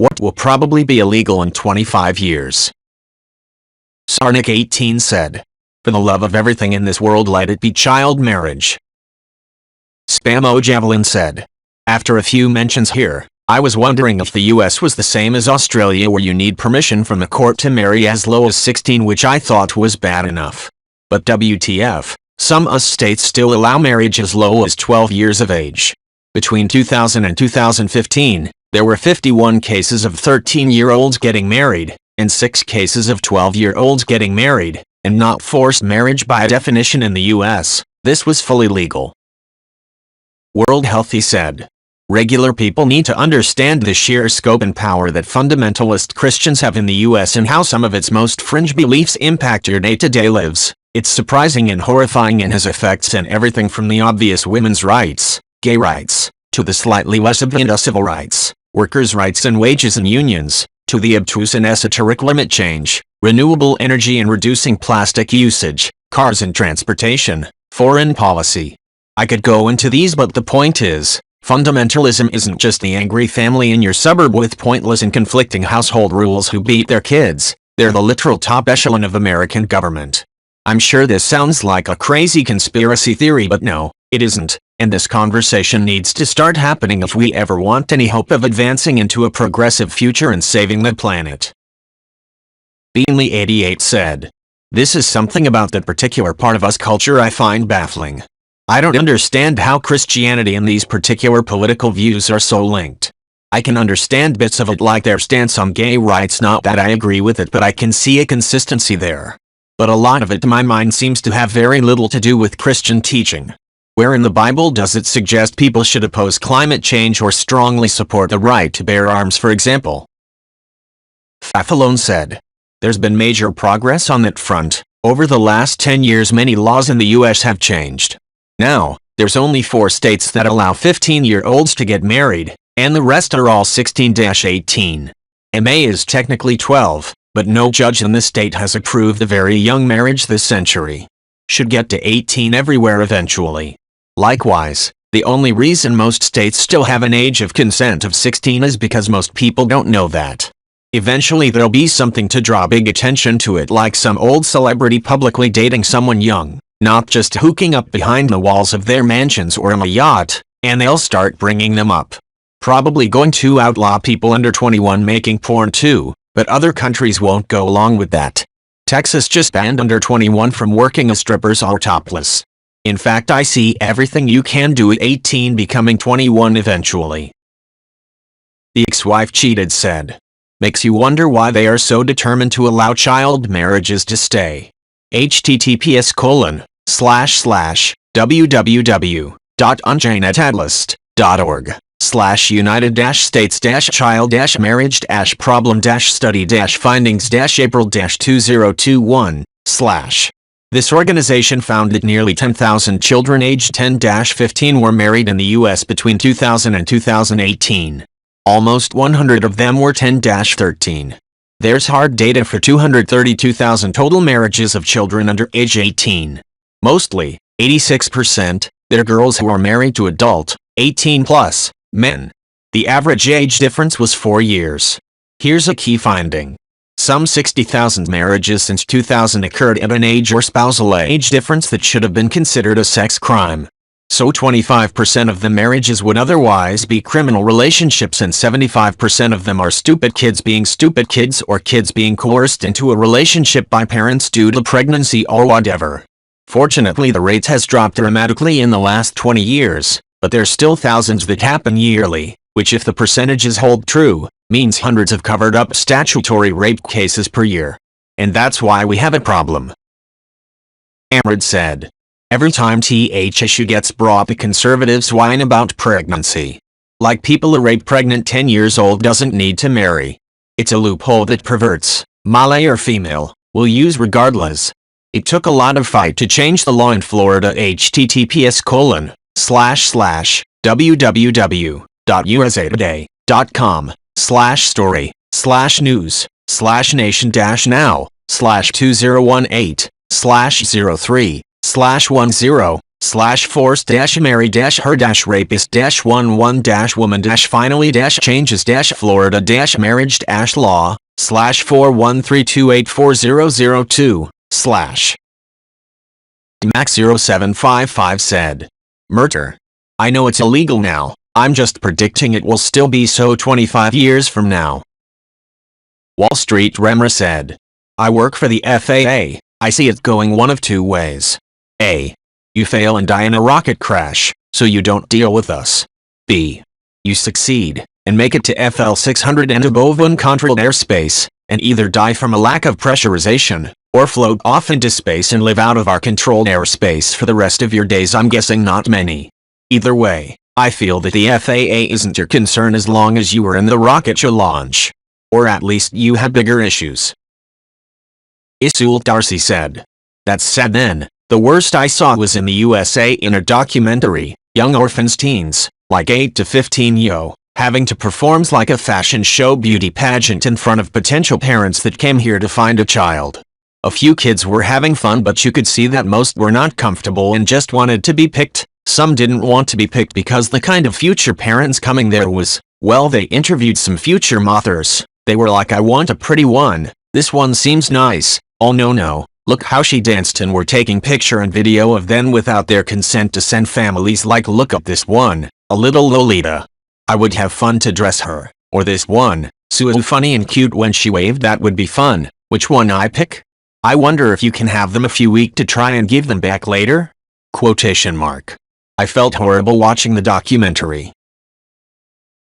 What will probably be illegal in 25 years? Sarnik 18 said, "For the love of everything in this world, let it be child marriage." Spamo Javelin said, "After a few mentions here, I was wondering if the US was the same as Australia, where you need permission from the court to marry as low as 16, which I thought was bad enough. But WTF, some US states still allow marriage as low as 12 years of age. Between 2000 and 2015, there were 51 cases of 13-year-olds getting married, and 6 cases of 12-year-olds getting married, and not forced marriage by definition in the US. This was fully legal." World Healthy said, "Regular people need to understand the sheer scope and power that fundamentalist Christians have in the US and how some of its most fringe beliefs impact your day-to-day lives. It's surprising and horrifying and has effects in everything from the obvious women's rights, gay rights, to the slightly less obvious civil rights, workers' rights and wages and unions, to the obtuse and esoteric climate change, renewable energy and reducing plastic usage, cars and transportation, foreign policy. I could go into these, but the point is, fundamentalism isn't just the angry family in your suburb with pointless and conflicting household rules who beat their kids. They're the literal top echelon of American government. I'm sure this sounds like a crazy conspiracy theory, but no, it isn't, and this conversation needs to start happening if we ever want any hope of advancing into a progressive future and saving the planet." Beanley 88 said, "This is something about that particular part of us culture I find baffling. I don't understand how Christianity and these particular political views are so linked. I can understand bits of it, like their stance on gay rights, not that I agree with it, but I can see a consistency there. But a lot of it to my mind seems to have very little to do with Christian teaching. Where in the Bible does it suggest people should oppose climate change or strongly support the right to bear arms, for example?" Fafalone said, "There's been major progress on that front. Over the last 10 years many laws in the US have changed. Now, there's only 4 states that allow 15-year-olds to get married, and the rest are all 16-18. MA is technically 12, but no judge in the state has approved a very young marriage this century. Should get to 18 everywhere eventually. Likewise, the only reason most states still have an age of consent of 16 is because most people don't know that. Eventually there'll be something to draw big attention to it, like some old celebrity publicly dating someone young, not just hooking up behind the walls of their mansions or on a yacht, and they'll start bringing them up. Probably going to outlaw people under 21 making porn too, but other countries won't go along with that. Texas just banned under 21 from working as strippers or topless. In fact, I see everything you can do at 18 becoming 21 eventually." The ex-wife cheated said, "Makes you wonder why they are so determined to allow child marriages to stay. https://www.unchainedatalyst.org/United-States-child-marriage-problem-study-findings-April-2021/. This organization found that nearly 10,000 children aged 10-15 were married in the US between 2000 and 2018. Almost 100 of them were 10-13. There's hard data for 232,000 total marriages of children under age 18. Mostly, 86%, they're girls who are married to adult, 18-plus, men. The average age difference was 4 years. Here's a key finding. Some 60,000 marriages since 2000 occurred at an age or spousal age difference that should have been considered a sex crime. So 25% of the marriages would otherwise be criminal relationships, and 75% of them are stupid kids being stupid kids, or kids being coerced into a relationship by parents due to pregnancy or whatever. Fortunately, the rate has dropped dramatically in the last 20 years, but there's still thousands that happen yearly, which, if the percentages hold true, means hundreds of covered-up statutory rape cases per year. And that's why we have a problem." Amrad said, "Every time TH issue gets brought, the conservatives whine about pregnancy. Like people who rape pregnant 10 years old doesn't need to marry. It's a loophole that perverts, male or female, will use regardless. It took a lot of fight to change the law in Florida. https://www.usatoday.com/story/news/nation-now/2018/03/10 /forced-marry-her-woman-finally-marriage-law/413284002/ Max0755 said, "Murder. I know it's illegal now, I'm just predicting it will still be so 25 years from now." Wall Street Remra said, "I work for the FAA, I see it going one of two ways. A. You fail and die in a rocket crash, so you don't deal with us. B. You succeed, and make it to FL 600 and above uncontrolled airspace, and either die from a lack of pressurization, or float off into space and live out of our controlled airspace for the rest of your days. I'm guessing not many. Either way, I feel that the FAA isn't your concern as long as you were in the rocket you launch. Or at least you had bigger issues." Isul Darcy said, "That's sad then. The worst I saw was in the USA in a documentary, young orphans teens, like 8 to 15 having to perform like a fashion show beauty pageant in front of potential parents that came here to find a child. A few kids were having fun, but you could see that most were not comfortable and just wanted to be picked. Some didn't want to be picked because the kind of future parents coming there was, well, they interviewed some future mothers. They were like, I want a pretty one. This one seems nice. Oh no, look how she danced, and were taking picture and video of them without their consent to send families like, look up this one, a little Lolita. I would have fun to dress her. Or this one, so funny and cute when she waved, that would be fun. Which one I pick? I wonder if you can have them a few weeks to try and give them back later?" Quotation mark. I felt horrible watching the documentary.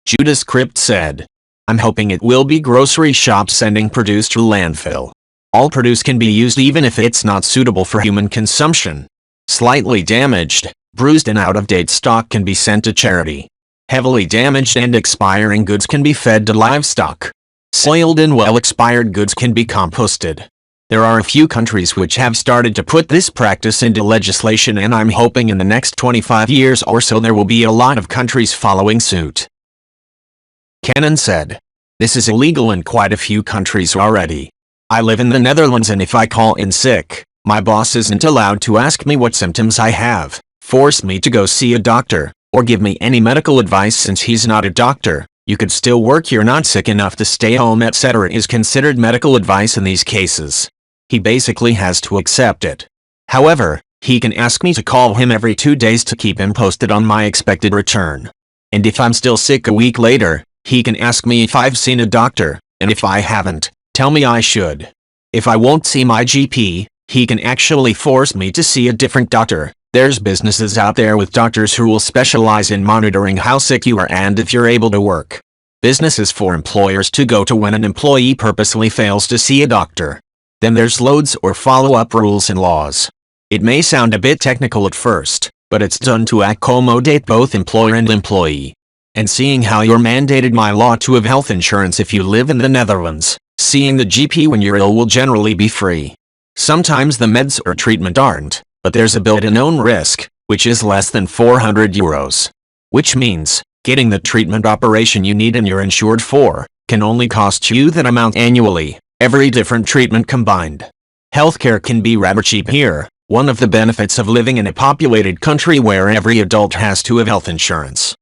Judas Crypt said, "I'm hoping it will be grocery shop sending produce to landfill. All produce can be used even if it's not suitable for human consumption. Slightly damaged, bruised and out-of-date stock can be sent to charity. Heavily damaged and expiring goods can be fed to livestock. Soiled and well-expired goods can be composted." There are a few countries which have started to put this practice into legislation, and I'm hoping in the next 25 years or so there will be a lot of countries following suit. Cannon said, "This is illegal in quite a few countries already. I live in the Netherlands, and if I call in sick, my boss isn't allowed to ask me what symptoms I have, force me to go see a doctor, or give me any medical advice since he's not a doctor. You could still work, you're not sick enough to stay home, etc. is considered medical advice in these cases. He basically has to accept it. However, he can ask me to call him every 2 days to keep him posted on my expected return. And if I'm still sick a week later, he can ask me if I've seen a doctor, and if I haven't, tell me I should. If I won't see my GP, he can actually force me to see a different doctor. There's businesses out there with doctors who will specialize in monitoring how sick you are and if you're able to work. Businesses for employers to go to when an employee purposely fails to see a doctor. Then there's loads or follow-up rules and laws. It may sound a bit technical at first, but it's done to accommodate both employer and employee. And seeing how you're mandated by law to have health insurance if you live in the Netherlands, seeing the GP when you're ill will generally be free. Sometimes the meds or treatment aren't, but there's a built-in own risk, which is less than €400. Which means, getting the treatment operation you need and you're insured for, can only cost you that amount annually. Every different treatment combined. Healthcare can be rather cheap here, one of the benefits of living in a populated country where every adult has to have health insurance.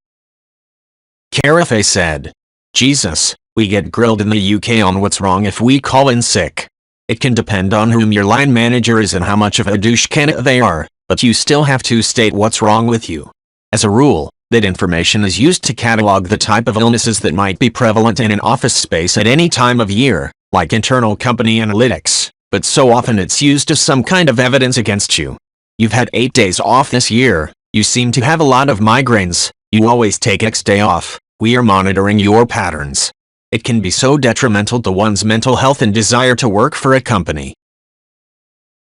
Carafe said, "Jesus, we get grilled in the UK on what's wrong if we call in sick. It can depend on whom your line manager is and how much of a douche candidate they are, but you still have to state what's wrong with you. As a rule, that information is used to catalog the type of illnesses that might be prevalent in an office space at any time of year, like internal company analytics, but so often it's used as some kind of evidence against you. You've had 8 days off this year, you seem to have a lot of migraines, you always take X day off, we are monitoring your patterns. It can be so detrimental to one's mental health and desire to work for a company."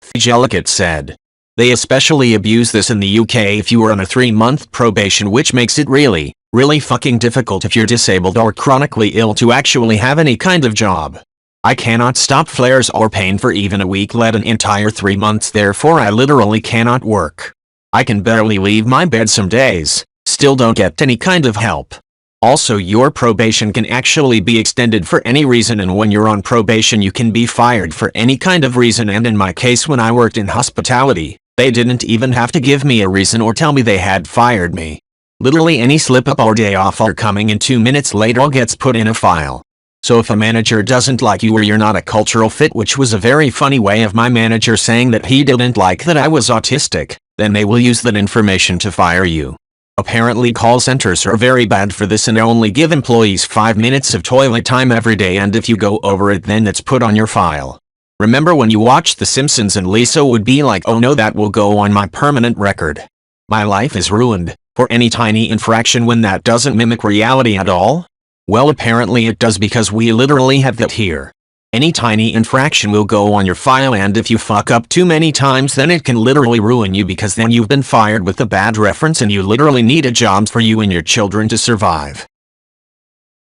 Thegelicate said, "They especially abuse this in the UK if you are on a 3-month probation, which makes it really fucking difficult if you're disabled or chronically ill to actually have any kind of job. I cannot stop flares or pain for even a week, let an entire 3 months, therefore I literally cannot work. I can barely leave my bed some days, still don't get any kind of help. Also, your probation can actually be extended for any reason, and when you're on probation you can be fired for any kind of reason, and in my case when I worked in hospitality, They didn't even have to give me a reason or tell me they had fired me. Literally any slip-up or day off or coming in 2 minutes late all gets put in a file. So if a manager doesn't like you or you're not a cultural fit, which was a very funny way of my manager saying that he didn't like that I was autistic, then they will use that information to fire you. Apparently call centers are very bad for this and only give employees 5 minutes of toilet time every day, and if you go over it then it's put on your file. Remember when you watched The Simpsons and Lisa would be like, oh no, that will go on my permanent record. My life is ruined for any tiny infraction when that doesn't mimic reality at all? Well, apparently it does, because we literally have that here. Any tiny infraction will go on your file, and if you fuck up too many times then it can literally ruin you, because then you've been fired with a bad reference and you literally need a job for you and your children to survive.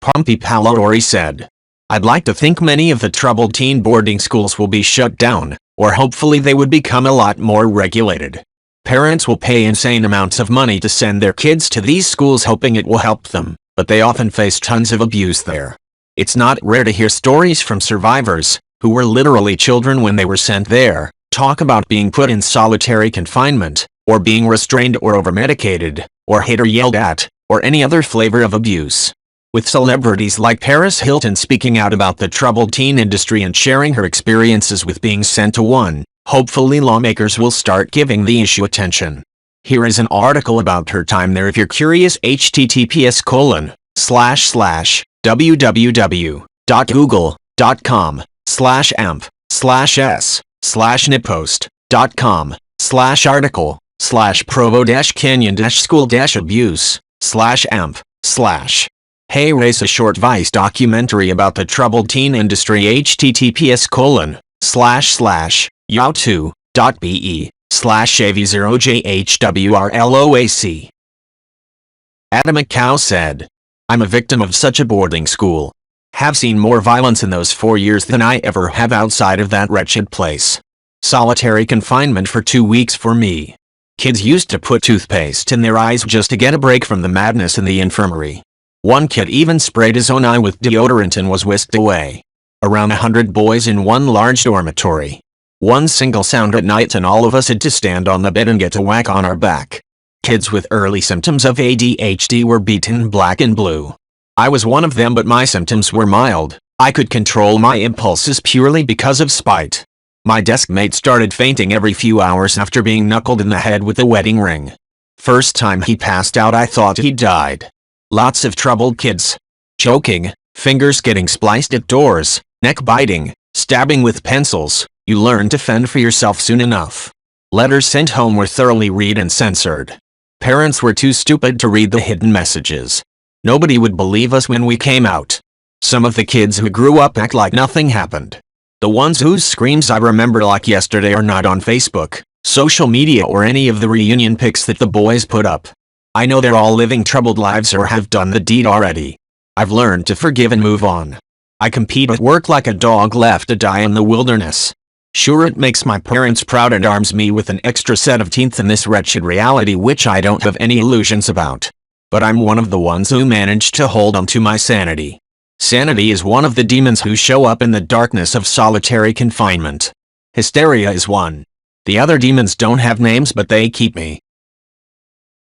Pompey Palori said, I'd like to think many of the troubled teen boarding schools will be shut down, or hopefully they would become a lot more regulated. Parents will pay insane amounts of money to send their kids to these schools hoping it will help them, but they often face tons of abuse there. It's not rare to hear stories from survivors, who were literally children when they were sent there, talk about being put in solitary confinement, or being restrained or overmedicated, or hit or yelled at, or any other flavor of abuse. With celebrities like Paris Hilton speaking out about the troubled teen industry and sharing her experiences with being sent to one, hopefully lawmakers will start giving the issue attention. Here is an article about her time there if you're curious. https://www.google.com/amp/provo-canyon-school-abuse/amp/ Hey Race, a short Vice documentary about the troubled teen industry. https://yahoo.be/av0jhwrloac. Adam McCow said, I'm a victim of such a boarding school. Have seen more violence in those 4 years than I ever have outside of that wretched place. Solitary confinement for 2 weeks for me. Kids used to put toothpaste in their eyes just to get a break from the madness in the infirmary. One kid even sprayed his own eye with deodorant and was whisked away. Around 100 boys in one large dormitory. One single sound at night and all of us had to stand on the bed and get a whack on our back. Kids with early symptoms of ADHD were beaten black and blue. I was one of them, but my symptoms were mild. I could control my impulses purely because of spite. My desk mate started fainting every few hours after being knuckled in the head with a wedding ring. First time he passed out I thought he died. Lots of troubled kids. Choking, fingers getting spliced at doors, neck biting, stabbing with pencils. You learn to fend for yourself soon enough. Letters sent home were thoroughly read and censored. Parents were too stupid to read the hidden messages. Nobody would believe us when we came out. Some of the kids who grew up act like nothing happened. The ones whose screams I remember like yesterday are not on Facebook, social media, or any of the reunion pics that the boys put up. I know they're all living troubled lives or have done the deed already. I've learned to forgive and move on. I compete at work like a dog left to die in the wilderness. Sure, it makes my parents proud and arms me with an extra set of teeth in this wretched reality which I don't have any illusions about. But I'm one of the ones who managed to hold on to my sanity. Sanity is one of the demons who show up in the darkness of solitary confinement. Hysteria is one. The other demons don't have names, but they keep me.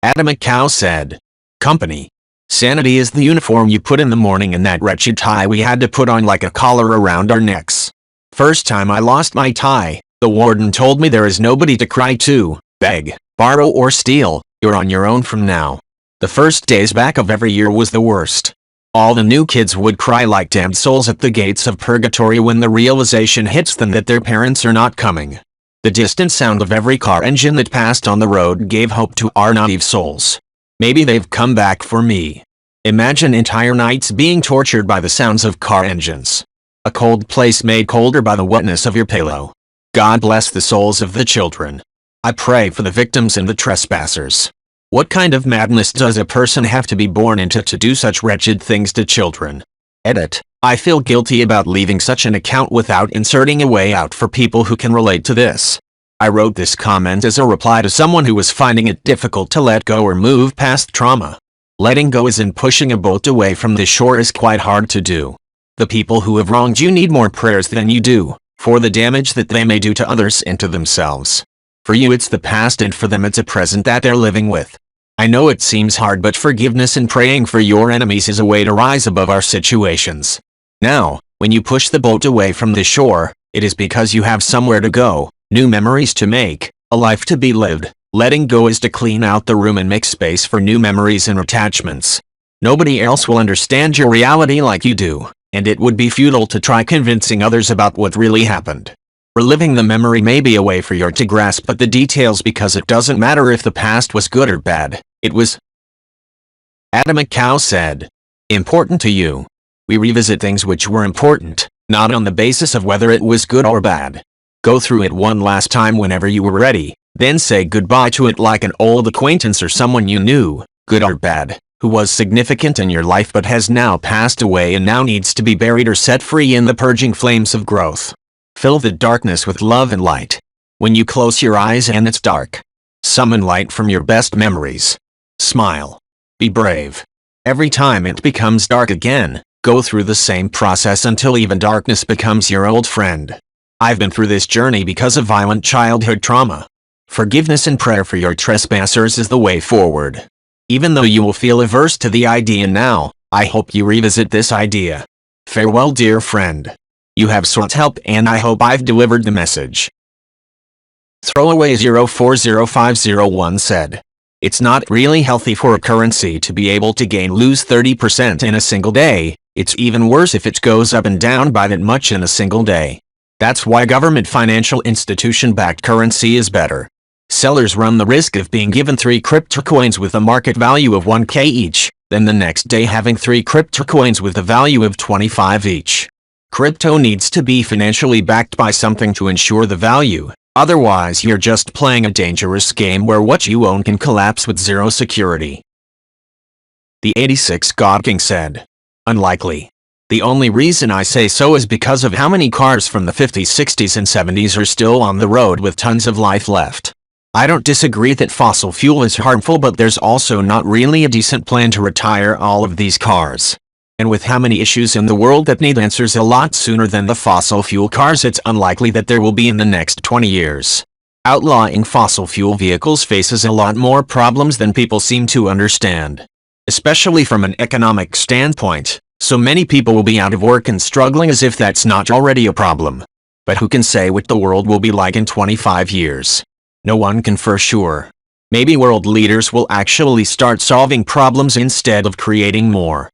Adam McCow said, Company. Sanity is the uniform you put in the morning and that wretched tie we had to put on like a collar around our necks. First time I lost my tie, the warden told me there is nobody to cry to, beg, borrow or steal, you're on your own from now. The first days back of every year was the worst. All the new kids would cry like damned souls at the gates of purgatory when the realization hits them that their parents are not coming. The distant sound of every car engine that passed on the road gave hope to our naive souls. Maybe they've come back for me. Imagine entire nights being tortured by the sounds of car engines. A cold place made colder by the wetness of your pillow. God bless the souls of the children. I pray for the victims and the trespassers. What kind of madness does a person have to be born into to do such wretched things to children? Edit. I feel guilty about leaving such an account without inserting a way out for people who can relate to this. I wrote this comment as a reply to someone who was finding it difficult to let go or move past trauma. Letting go as in pushing a boat away from the shore is quite hard to do. The people who have wronged you need more prayers than you do, for the damage that they may do to others and to themselves. For you it's the past and for them it's a present that they're living with. I know it seems hard, but forgiveness and praying for your enemies is a way to rise above our situations. Now, when you push the boat away from the shore, it is because you have somewhere to go, new memories to make, a life to be lived. Letting go is to clean out the room and make space for new memories and attachments. Nobody else will understand your reality like you do, and it would be futile to try convincing others about what really happened. Reliving the memory may be a way for you to grasp but the details, because it doesn't matter if the past was good or bad, it was. Adam McCow said, important to you. We revisit things which were important, not on the basis of whether it was good or bad. Go through it one last time whenever you were ready, then say goodbye to it like an old acquaintance or someone you knew, good or bad, who was significant in your life but has now passed away and now needs to be buried or set free in the purging flames of growth. Fill the darkness with love and light. When you close your eyes and it's dark, summon light from your best memories. Smile. Be brave. Every time it becomes dark again, go through the same process until even darkness becomes your old friend. I've been through this journey because of violent childhood trauma. Forgiveness and prayer for your trespassers is the way forward. Even though you will feel averse to the idea now, I hope you revisit this idea. Farewell, dear friend. You have sought help and I hope I've delivered the message. Throwaway 040501 said, it's not really healthy for a currency to be able to lose 30% in a single day. It's even worse if it goes up and down by that much in a single day. That's why government financial institution-backed currency is better. Sellers run the risk of being given 3 crypto coins with a market value of 1K each, then the next day having 3 crypto coins with a value of 25 each. Crypto needs to be financially backed by something to ensure the value, otherwise you're just playing a dangerous game where what you own can collapse with zero security. The 86 God King said, unlikely. The only reason I say so is because of how many cars from the 50s, 60s and 70s are still on the road with tons of life left. I don't disagree that fossil fuel is harmful, but there's also not really a decent plan to retire all of these cars. And with how many issues in the world that need answers a lot sooner than the fossil fuel cars, it's unlikely that there will be in the next 20 years. Outlawing fossil fuel vehicles faces a lot more problems than people seem to understand. Especially from an economic standpoint, so many people will be out of work and struggling as if that's not already a problem. But who can say what the world will be like in 25 years? No one can for sure. Maybe world leaders will actually start solving problems instead of creating more.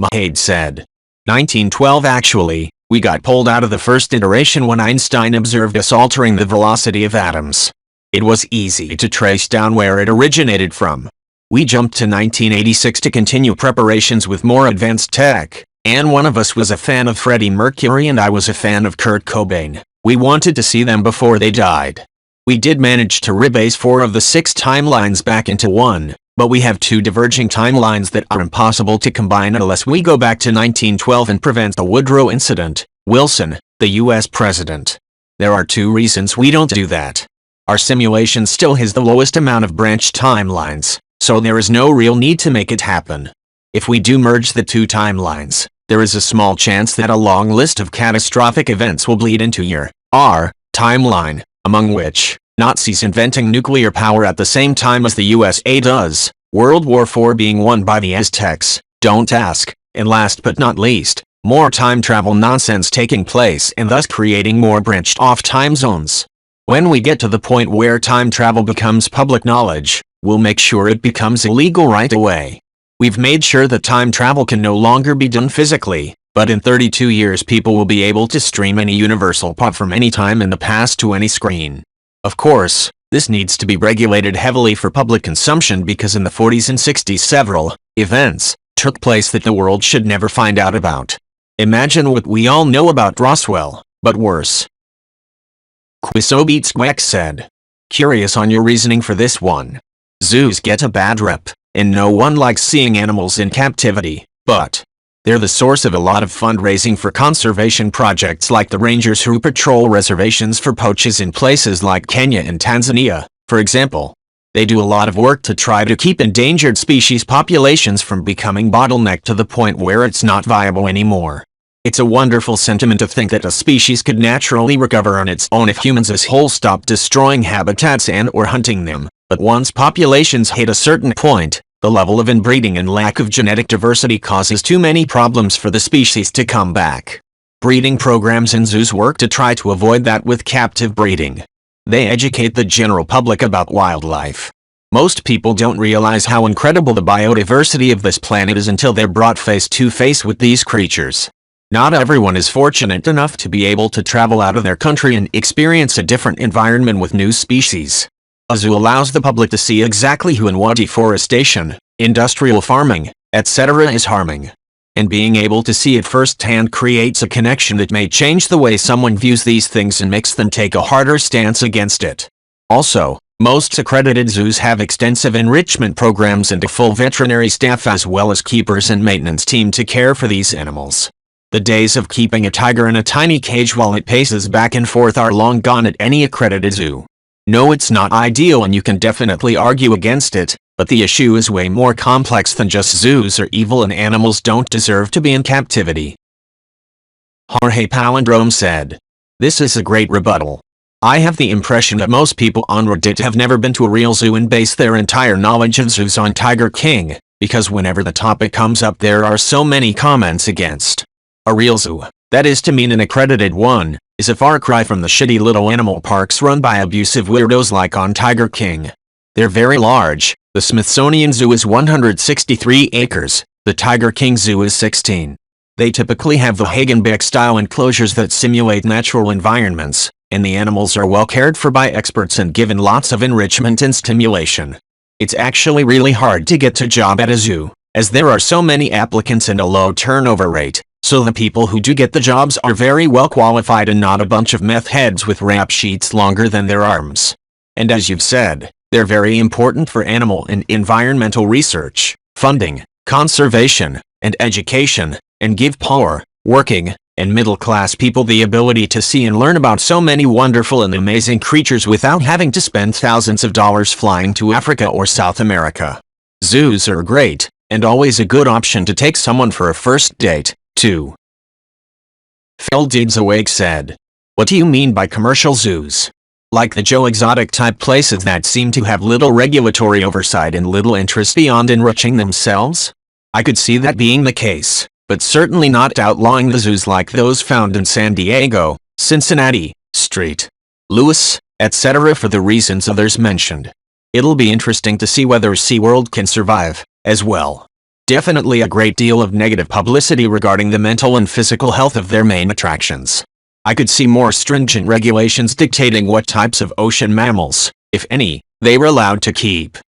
Mahade said, 1912 actually, we got pulled out of the first iteration when Einstein observed us altering the velocity of atoms. It was easy to trace down where it originated from. We jumped to 1986 to continue preparations with more advanced tech, and one of us was a fan of Freddie Mercury and I was a fan of Kurt Cobain. We wanted to see them before they died. We did manage to rebase 4 of the 6 timelines back into one, but we have 2 diverging timelines that are impossible to combine unless we go back to 1912 and prevent the Woodrow incident. Wilson, the US president. There are 2 reasons we don't do that. Our simulation still has the lowest amount of branched timelines, so there is no real need to make it happen. If we do merge the 2 timelines, there is a small chance that a long list of catastrophic events will bleed into your, our, timeline, among which, Nazis inventing nuclear power at the same time as the USA does, World War IV being won by the Aztecs, don't ask, and last but not least, more time travel nonsense taking place and thus creating more branched off time zones. When we get to the point where time travel becomes public knowledge, we'll make sure it becomes illegal right away. We've made sure that time travel can no longer be done physically, but in 32 years people will be able to stream any universal pod from any time in the past to any screen. Of course, this needs to be regulated heavily for public consumption because in the 40s and 60s several events took place that the world should never find out about. Imagine what we all know about Roswell, but worse. Quisobitsquack said, curious on your reasoning for this one. Zoos get a bad rep, and no one likes seeing animals in captivity, but they're the source of a lot of fundraising for conservation projects like the rangers who patrol reservations for poachers in places like Kenya and Tanzania, for example. They do a lot of work to try to keep endangered species populations from becoming bottlenecked to the point where it's not viable anymore. It's a wonderful sentiment to think that a species could naturally recover on its own if humans as whole stop destroying habitats and or hunting them, but once populations hit a certain point, the level of inbreeding and lack of genetic diversity causes too many problems for the species to come back. Breeding programs in zoos work to try to avoid that with captive breeding. They educate the general public about wildlife. Most people don't realize how incredible the biodiversity of this planet is until they're brought face to face with these creatures. Not everyone is fortunate enough to be able to travel out of their country and experience a different environment with new species. A zoo allows the public to see exactly who and what deforestation, industrial farming, etc. is harming. And being able to see it firsthand creates a connection that may change the way someone views these things and makes them take a harder stance against it. Also, most accredited zoos have extensive enrichment programs and a full veterinary staff as well as keepers and maintenance team to care for these animals. The days of keeping a tiger in a tiny cage while it paces back and forth are long gone at any accredited zoo. No, it's not ideal and you can definitely argue against it, but the issue is way more complex than just zoos are evil and animals don't deserve to be in captivity. Jorge Palindrome said. This is a great rebuttal. I have the impression that most people on Reddit have never been to a real zoo and base their entire knowledge of zoos on Tiger King, because whenever the topic comes up there are so many comments against. A real zoo, that is to mean an accredited one, is a far cry from the shitty little animal parks run by abusive weirdos like on Tiger King. They're very large. The Smithsonian Zoo is 163 acres, the Tiger King Zoo is 16. They typically have the Hagenbeck-style enclosures that simulate natural environments, and the animals are well cared for by experts and given lots of enrichment and stimulation. It's actually really hard to get a job at a zoo, as there are so many applicants and a low turnover rate, so the people who do get the jobs are very well qualified and not a bunch of meth heads with rap sheets longer than their arms. And as you've said, they're very important for animal and environmental research, funding, conservation, and education, and give poor, working, and middle-class people the ability to see and learn about so many wonderful and amazing creatures without having to spend thousands of dollars flying to Africa or South America. Zoos are great, and always a good option to take someone for a first date, too. Phil Diggs Awake said. What do you mean by commercial zoos? Like the Joe Exotic type places that seem to have little regulatory oversight and little interest beyond enriching themselves? I could see that being the case, but certainly not outlawing the zoos like those found in San Diego, Cincinnati, St. Louis, etc. for the reasons others mentioned. It'll be interesting to see whether SeaWorld can survive, as well. Definitely a great deal of negative publicity regarding the mental and physical health of their main attractions. I could see more stringent regulations dictating what types of ocean mammals, if any, they were allowed to keep.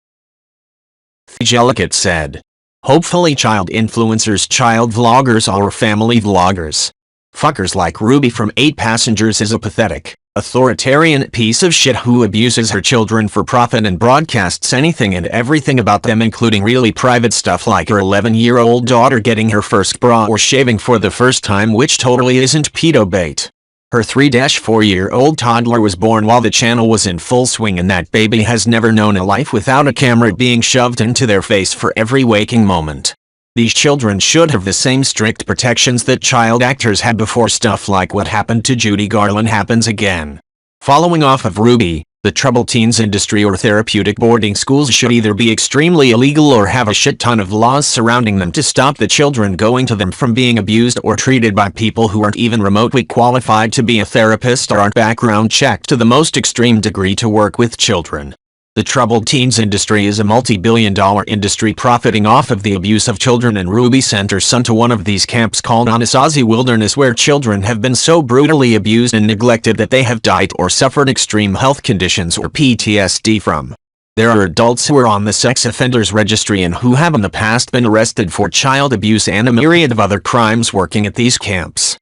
Jellicate said. Hopefully child influencers, child vloggers or family vloggers. Fuckers like Ruby from 8 Passengers is a pathetic, authoritarian piece of shit who abuses her children for profit and broadcasts anything and everything about them, including really private stuff like her 11-year-old daughter getting her first bra or shaving for the first time, which totally isn't pedo bait. Her 3-4-year-old toddler was born while the channel was in full swing, and that baby has never known a life without a camera being shoved into their face for every waking moment. These children should have the same strict protections that child actors had before stuff like what happened to Judy Garland happens again. Following off of Ruby, the troubled teens industry or therapeutic boarding schools should either be extremely illegal or have a shit ton of laws surrounding them to stop the children going to them from being abused or treated by people who aren't even remotely qualified to be a therapist or aren't background checked to the most extreme degree to work with children. The troubled teens industry is a multi-billion-dollar industry profiting off of the abuse of children, and Ruby sent her son to one of these camps called Anasazi Wilderness, where children have been so brutally abused and neglected that they have died or suffered extreme health conditions or PTSD from. There are adults who are on the sex offenders registry and who have in the past been arrested for child abuse and a myriad of other crimes working at these camps.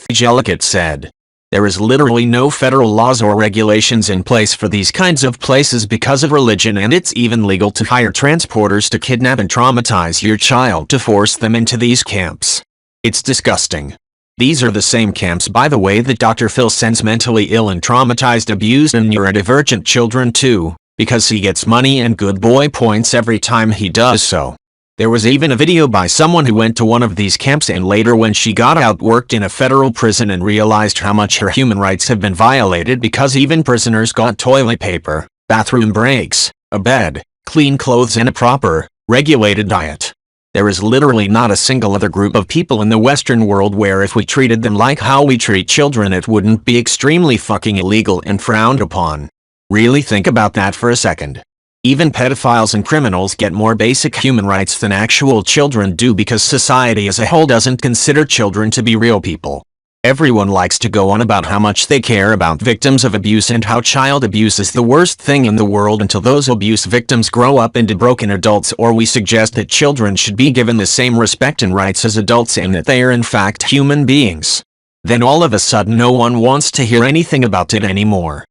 Jellicate said. There is literally no federal laws or regulations in place for these kinds of places because of religion, and it's even legal to hire transporters to kidnap and traumatize your child to force them into these camps. It's disgusting. These are the same camps, by the way, that Dr. Phil sends mentally ill and traumatized, abused and neurodivergent children to, because he gets money and good boy points every time he does so. There was even a video by someone who went to one of these camps and later when she got out worked in a federal prison and realized how much her human rights have been violated because even prisoners got toilet paper, bathroom breaks, a bed, clean clothes and a proper, regulated diet. There is literally not a single other group of people in the Western world where if we treated them like how we treat children it wouldn't be extremely fucking illegal and frowned upon. Really think about that for a second. Even pedophiles and criminals get more basic human rights than actual children do because society as a whole doesn't consider children to be real people. Everyone likes to go on about how much they care about victims of abuse and how child abuse is the worst thing in the world until those abuse victims grow up into broken adults, or we suggest that children should be given the same respect and rights as adults and that they are in fact human beings. Then all of a sudden no one wants to hear anything about it anymore.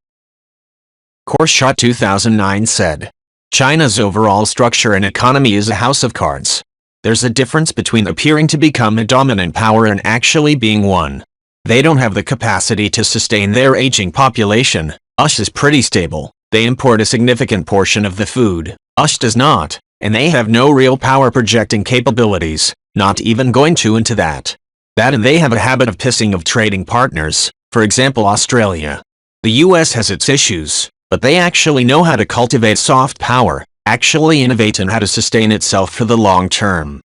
Korshot 2009 said, China's overall structure and economy is a house of cards. There's a difference between appearing to become a dominant power and actually being one. They don't have the capacity to sustain their aging population. US is pretty stable. They import a significant portion of the food. US does not, and they have no real power projecting capabilities, not even going into that. And they have a habit of pissing of trading partners, for example Australia. The US has its issues, but they actually know how to cultivate soft power, actually innovate and how to sustain itself for the long term.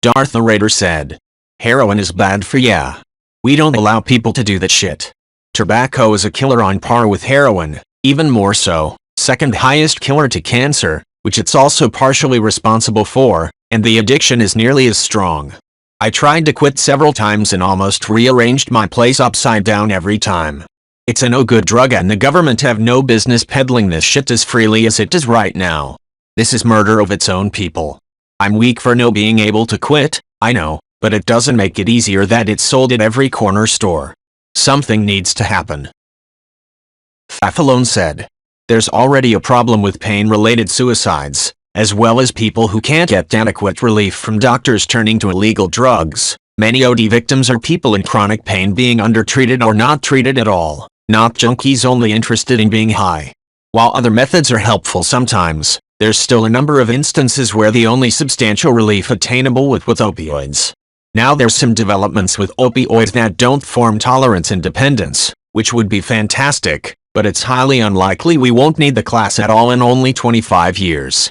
Darth Vader said, heroin is bad for ya. We don't allow people to do that shit. Tobacco is a killer on par with heroin, even more so, second highest killer to cancer, which it's also partially responsible for, and the addiction is nearly as strong. I tried to quit several times and almost rearranged my place upside down every time. It's a no-good drug and the government have no business peddling this shit as freely as it does right now. This is murder of its own people. I'm weak for no being able to quit, I know, but it doesn't make it easier that it's sold at every corner store. Something needs to happen. Fafalone said, there's already a problem with pain-related suicides, as well as people who can't get adequate relief from doctors turning to illegal drugs. Many OD victims are people in chronic pain being undertreated or not treated at all, not junkies only interested in being high. While other methods are helpful sometimes, there's still a number of instances where the only substantial relief attainable with opioids. Now there's some developments with opioids that don't form tolerance and dependence, which would be fantastic, but it's highly unlikely we won't need the class at all in only 25 years.